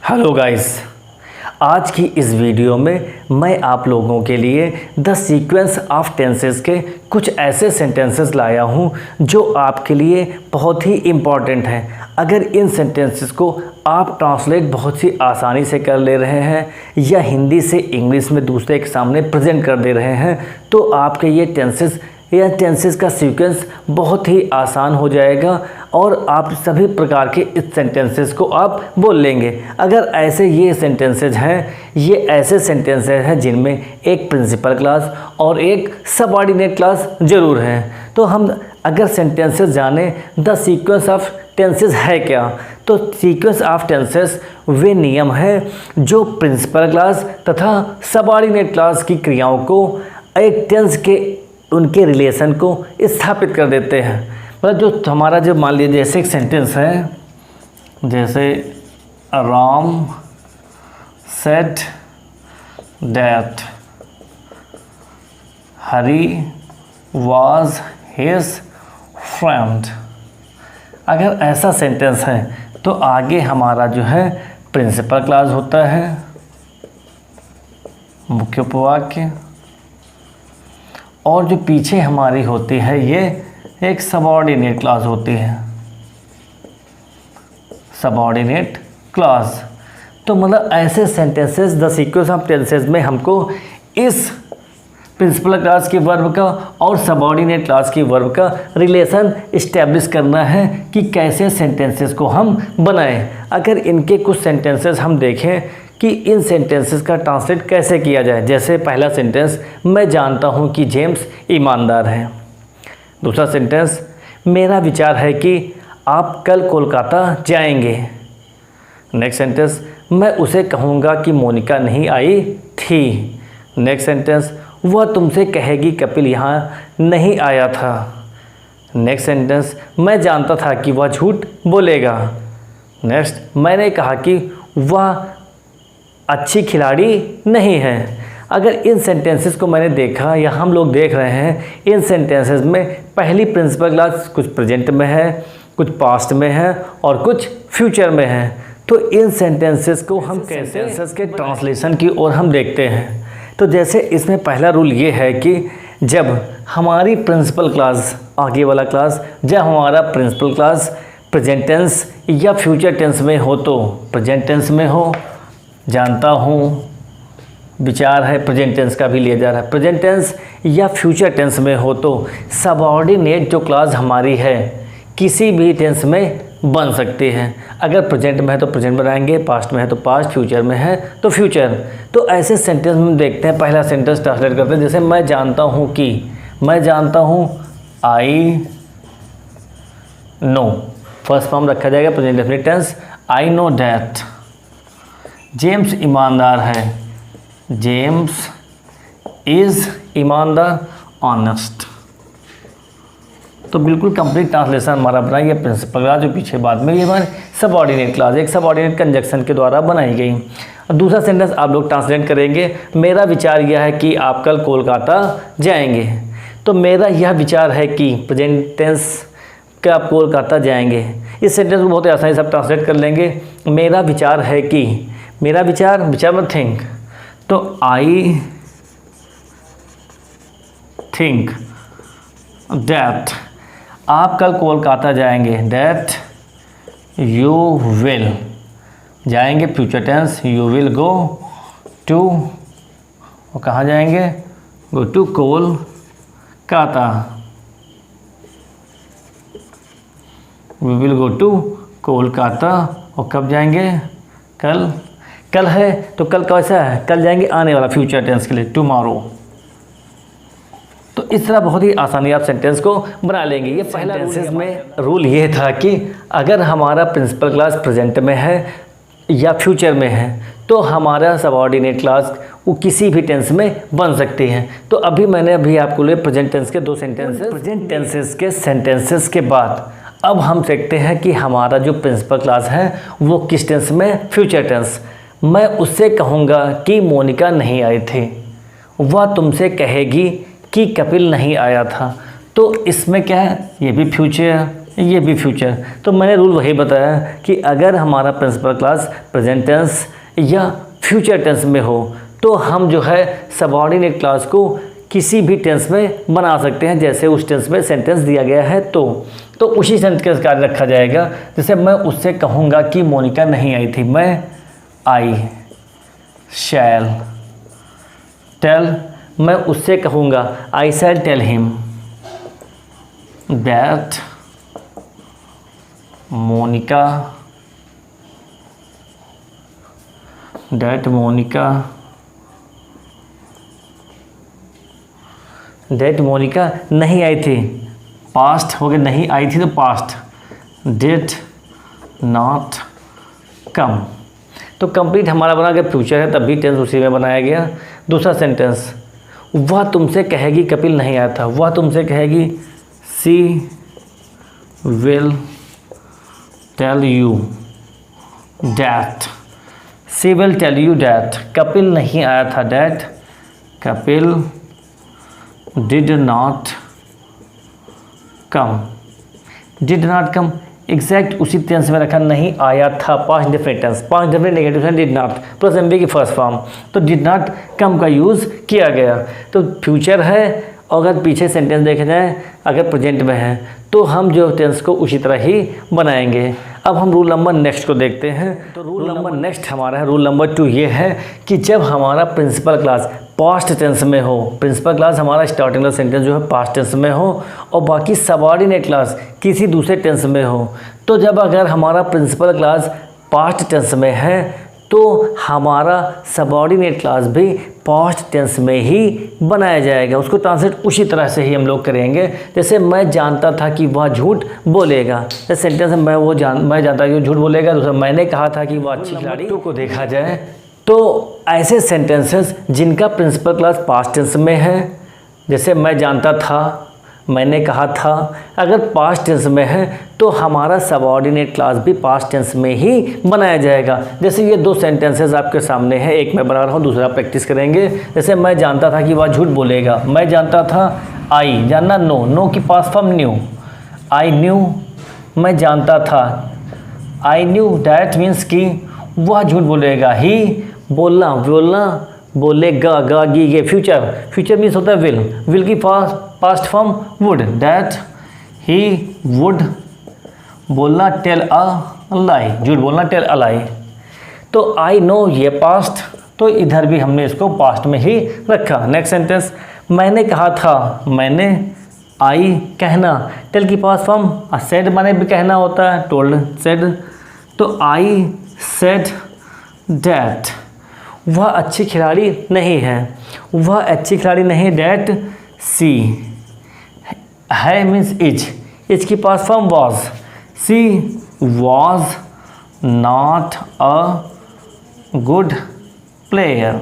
Hello guys, आज की इस वीडियो में मैं आप लोगों के लिए द सीक्वेंस ऑफ टेंसेस के कुछ ऐसे सेंटेंसेस लाया हूं जो आपके लिए बहुत ही इम्पॉर्टेंट हैं। अगर इन सेंटेंसेस को आप ट्रांसलेट बहुत ही आसानी से कर ले रहे हैं या हिंदी से इंग्लिश में दूसरे के सामने प्रेजेंट कर दे रहे हैं तो आपके ये टेंसेस का सीक्वेंस बहुत ही आसान हो जाएगा और आप सभी प्रकार के इस सेंटेंसेस को आप बोल लेंगे। अगर ऐसे ये सेंटेंसेस हैं, ये ऐसे सेंटेंसेस हैं जिनमें एक प्रिंसिपल क्लास और एक सबऑर्डिनेट क्लास ज़रूर है। तो हम अगर सेंटेंसेस जाने द सीक्वेंस ऑफ टेंसेस है क्या, तो सीक्वेंस ऑफ टेंसेस वे नियम हैं जो प्रिंसिपल क्लास तथा सबऑर्डिनेट क्लास की क्रियाओं को एक टेंस के उनके रिलेशन को स्थापित कर देते हैं। मतलब जो हमारा जो मान लीजिए जैसे एक सेंटेंस है, जैसे Ram said that Hari was his friend. अगर ऐसा सेंटेंस है तो आगे हमारा जो है प्रिंसिपल क्लास होता है, मुख्य उपवाक्य, और जो पीछे हमारी होती है ये एक सबऑर्डिनेट क्लास होती है, सबऑर्डिनेट क्लास। तो मतलब ऐसे sentences the sequence of tenses में हमको इस प्रिंसिपल क्लास के वर्ब का और सबऑर्डिनेट क्लास की वर्ब का रिलेशन इस्टेब्लिश करना है कि कैसे सेंटेंसेस को हम बनाएं। अगर इनके कुछ सेंटेंसेस हम देखें कि इन सेंटेंसेस का ट्रांसलेट कैसे किया जाए। जैसे पहला सेंटेंस, मैं जानता हूँ कि जेम्स ईमानदार है। दूसरा सेंटेंस, मेरा विचार है कि आप कल कोलकाता जाएंगे। नेक्स्ट सेंटेंस, मैं उसे कहूँगा कि मोनिका नहीं आई थी। नेक्स्ट सेंटेंस, वह तुमसे कहेगी कपिल यहाँ नहीं आया था। नेक्स्ट सेंटेंस, मैं जानता था कि वह झूठ बोलेगा। नेक्स्ट, मैंने कहा कि वह अच्छी खिलाड़ी नहीं है। अगर इन सेंटेंसेस को मैंने देखा या हम लोग देख रहे हैं, इन सेंटेंसेस में पहली प्रिंसिपल क्लास कुछ प्रेजेंट में है, कुछ पास्ट में है और कुछ फ्यूचर में है। तो इन सेंटेंसेस को हम कैसे सेंटेंसेस के ट्रांसलेशन की ओर हम देखते हैं। तो जैसे इसमें पहला रूल ये है कि जब हमारी प्रिंसिपल क्लास, आगे वाला क्लास, जब हमारा प्रिंसिपल क्लास प्रेजेंट टेंस या फ्यूचर टेंस में हो तो प्रेजेंट टेंस में हो, जानता हूँ विचार है प्रेजेंट टेंस का भी लिया जा रहा है, प्रेजेंट टेंस या फ्यूचर टेंस में हो तो सबऑर्डिनेट जो क्लास हमारी है किसी भी टेंस में बन सकती है। अगर प्रेजेंट में है तो प्रेजेंट बनाएंगे, पास्ट में है तो पास्ट, फ्यूचर में है तो फ्यूचर। तो ऐसे सेंटेंस में देखते हैं। पहला सेंटेंस ट्रांसलेट करते हैं, जैसे मैं जानता हूँ कि, मैं जानता हूँ, आई नो, फर्स्ट फॉर्म रखा जाएगा present definite tense, I know that James ईमानदार है, जेम्स इज़ ईमानदार, ऑनेस्ट। तो बिल्कुल कंप्लीट ट्रांसलेशन हमारा बना। ये प्रिंसिपल क्लास जो पीछे बाद में ये हमारे सबऑर्डिनेट क्लास एक सबऑर्डिनेट कंजक्शन के द्वारा बनाई गई। और दूसरा सेंटेंस आप लोग ट्रांसलेट करेंगे, मेरा विचार यह है कि आप कल कोलकाता जाएंगे। तो मेरा यह विचार है कि प्रेजेंट टेंस कि आप कोलकाता जाएंगे। इस सेंटेंस को बहुत आसानी से आप ट्रांसलेट कर लेंगे। मेरा विचार है कि, मेरा विचार, विचार में थिंक, तो आई थिंक दैट आप कल कोलकाता जाएंगे, दैट यू विल, जाएंगे future tense, you will go to, और कहाँ जाएंगे, go to Kolkata, we will go to Kolkata. और कब जाएंगे, कल, कल है तो कल कैसा है, कल जाएंगे आने वाला फ्यूचर टेंस के लिए, टुमारो। तो इस तरह बहुत ही आसानी आप सेंटेंस को बना लेंगे। ये पहला सेंटेंसेस में रूल ये था कि अगर हमारा प्रिंसिपल क्लास प्रेजेंट में है या फ्यूचर में है तो हमारा सबऑर्डिनेट क्लास वो किसी भी टेंस में बन सकती हैं। तो मैंने आपको लिए प्रेजेंट टेंस के दो सेंटेंसेस, प्रेजेंट टेंसेस के सेंटेंसेस के बाद अब हम देखते हैं कि हमारा जो प्रिंसिपल क्लास है वो किस टेंस में, फ्यूचर टेंस। मैं उससे कहूँगा कि मोनिका नहीं आई थी, वह तुमसे कहेगी कि कपिल नहीं आया था। तो इसमें क्या है, ये भी फ्यूचर, ये भी फ्यूचर। तो मैंने रूल वही बताया कि अगर हमारा प्रिंसिपल क्लास प्रेजेंट टेंस या फ्यूचर टेंस में हो तो हम जो है सबऑर्डिनेट क्लास को किसी भी टेंस में बना सकते हैं, जैसे उस टेंस में सेंटेंस दिया गया है तो उसी सेंटेंस का रखा जाएगा। जैसे मैं उससे कहूँगा कि मोनिका नहीं आई थी, मैं आई शैल टेल, मैं उससे कहूँगा आई शैल टेल हिम दैट मोनिका नहीं आई थी, पास्ट हो गया, नहीं आई थी तो पास्ट, डिड नॉट कम। तो कंप्लीट हमारा बना गया फ्यूचर है, तब भी टेंस उसी में बनाया गया। दूसरा सेंटेंस, वह तुमसे कहेगी कपिल नहीं आया था, वह तुमसे कहेगी she will tell you that, she will tell you that, Kapil नहीं आया था, that Kapil did not come, did not come exact उसी टेंस में रखा, नहीं आया था, past indefinite tense, past indefinite negative है, डिड नॉट प्लस एमबी की फर्स्ट फॉर्म, तो डिड नॉट कम का यूज़ किया गया। तो फ्यूचर है, और अगर पीछे सेंटेंस देखे जाए अगर प्रेजेंट में है तो हम जो टेंस को उसी तरह ही बनाएंगे। अब हम रूल नंबर नेक्स्ट को देखते हैं। तो रूल नंबर नेक्स्ट हमारा है, रूल नंबर 2 ये है कि जब हमारा प्रिंसिपल क्लास पास्ट टेंस में हो, प्रिंसिपल क्लास हमारा स्टार्टिंग वाला सेंटेंस जो है पास्ट टेंस में हो और बाकी सबऑर्डिनेट क्लास किसी दूसरे टेंस में हो, तो जब अगर हमारा प्रिंसिपल क्लास पास्ट टेंस में है तो हमारा सबऑर्डिनेट क्लास भी पास्ट टेंस में ही बनाया जाएगा। उसको ट्रांसलेट उसी तरह से ही हम लोग करेंगे। जैसे मैं जानता था कि वह झूठ बोलेगा, जैसे सेंटेंस में मैं जानता कि वो झूठ बोलेगा, दूसरा मैंने कहा था कि वह अच्छी खिलाड़ी को देखा जाए तो ऐसे सेंटेंसेस जिनका प्रिंसिपल क्लास पास्ट टेंस में है, जैसे मैं जानता था, मैंने कहा था, अगर पास्ट टेंस में है तो हमारा सबऑर्डिनेट क्लास भी पास्ट टेंस में ही बनाया जाएगा। जैसे ये 2 सेंटेंसेस आपके सामने हैं, एक मैं बना रहा हूँ, दूसरा प्रैक्टिस करेंगे। जैसे मैं जानता था कि वह झूठ बोलेगा, मैं जानता था, आई जानना, नो की past form new, I knew, मैं जानता था, आई न्यू डैट मीन्स कि वह झूठ बोलेगा, ही बोलना बोलेगा, गा गी फ्यूचर मीन्स होता है विल की past form would, that he would बोलना, टेल अ लाई झूठ बोलना, टेल अ लाई। तो आई नो ये पास्ट, तो इधर भी हमने इसको पास्ट में ही रखा। नेक्स्ट सेंटेंस, मैंने कहा था, मैंने आई कहना, टेल की पास्ट फॉर्म सेड माने भी कहना होता है, टोल्ड सेड, तो आई सेड डैट वह अच्छी खिलाड़ी नहीं है, वह अच्छी खिलाड़ी नहीं, डैट सी है मीन्स इज की past form was, she was not a good player.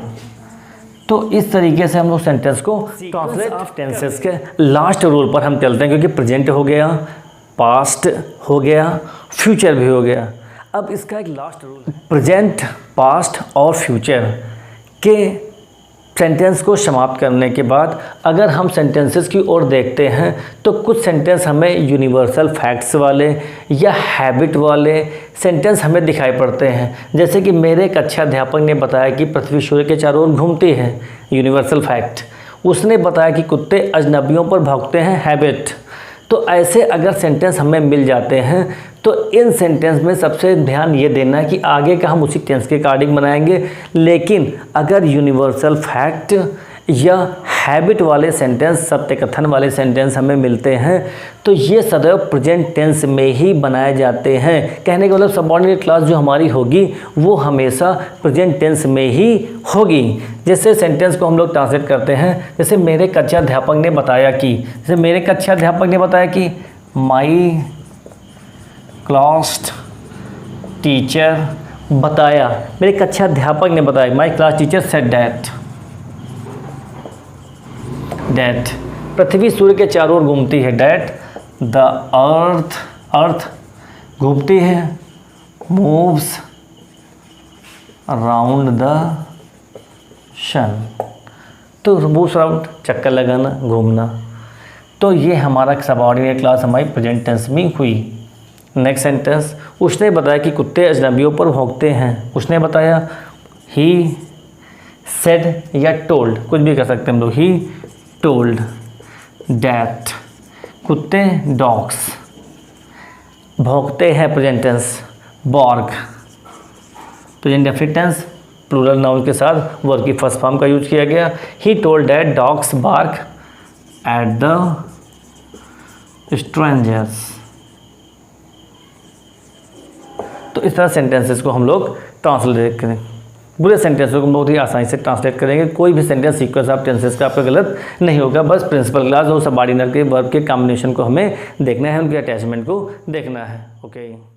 तो इस तरीके से हम लोग सेंटेंस को ट्रांसलेट ऑफ टेंसेस के लास्ट रूल पर हम चलते हैं, क्योंकि प्रेजेंट हो गया, पास्ट हो गया, फ्यूचर भी हो गया। अब इसका एक लास्ट रूल, प्रेजेंट, पास्ट और फ्यूचर के सेंटेंस को समाप्त करने के बाद अगर हम सेंटेंसेस की ओर देखते हैं तो कुछ सेंटेंस हमें यूनिवर्सल फैक्ट्स वाले या हैबिट वाले सेंटेंस हमें दिखाई पड़ते हैं। जैसे कि मेरे एक अच्छे अध्यापक ने बताया कि पृथ्वी सूर्य के चारों ओर घूमती है, यूनिवर्सल फैक्ट। उसने बताया कि कुत्ते अजनबियों पर भौंकते हैं, हैबिट। तो ऐसे अगर सेंटेंस हमें मिल जाते हैं तो इन सेंटेंस में सबसे ध्यान ये देना है कि आगे का हम उसी टेंस के अकॉर्डिंग बनाएंगे। लेकिन अगर यूनिवर्सल फैक्ट या हैबिट वाले सेंटेंस, सत्य कथन वाले सेंटेंस हमें मिलते हैं तो ये सदैव प्रेजेंट टेंस में ही बनाए जाते हैं। कहने का मतलब सबऑर्डिनेट क्लास जो हमारी होगी वो हमेशा प्रेजेंट टेंस में ही होगी। जैसे सेंटेंस को हम लोग ट्रांसलेट करते हैं, जैसे मेरे कक्षा अध्यापक ने बताया कि, जैसे मेरे कक्षा अध्यापक ने बताया कि माई क्लास टीचर बताया, मेरे कक्षा अध्यापक ने बताया, my class teacher said that पृथ्वी सूर्य के चारों ओर घूमती है, डैट द अर्थ घूमती है, मूव्स अराउंड द सन। तो मूव्स अराउंड चक्कर लगाना, घूमना। तो ये हमारा सबऑर्डिनेट क्लास हमारी प्रेजेंट टेंस में हुई। नेक्स्ट सेंटेंस, उसने बताया कि कुत्ते अजनबियों पर भौंकते हैं। उसने बताया, ही सेड या टोल्ड, कुछ भी कर सकते हैं हम लोग। ही टोल्ड डैट कुत्ते डॉग्स भौंकते हैं, present tense bark. Present definite tense plural noun के साथ वर्ब की फर्स्ट फॉर्म का यूज किया गया। He told that dogs bark at the strangers. तो इस तरह सेंटेंसेस को हम लोग ट्रांसलेट करें। पूरे सेंटेंसों को बहुत ही आसानी से ट्रांसलेट करेंगे। कोई भी सेंटेंस सीक्वेंस ऑफ टेंसेस का आपका गलत नहीं होगा। बस प्रिंसिपल क्लास और सबऑर्डिनेट के वर्ब के कॉम्बिनेशन को हमें देखना है, उनके अटैचमेंट को देखना है। ओके।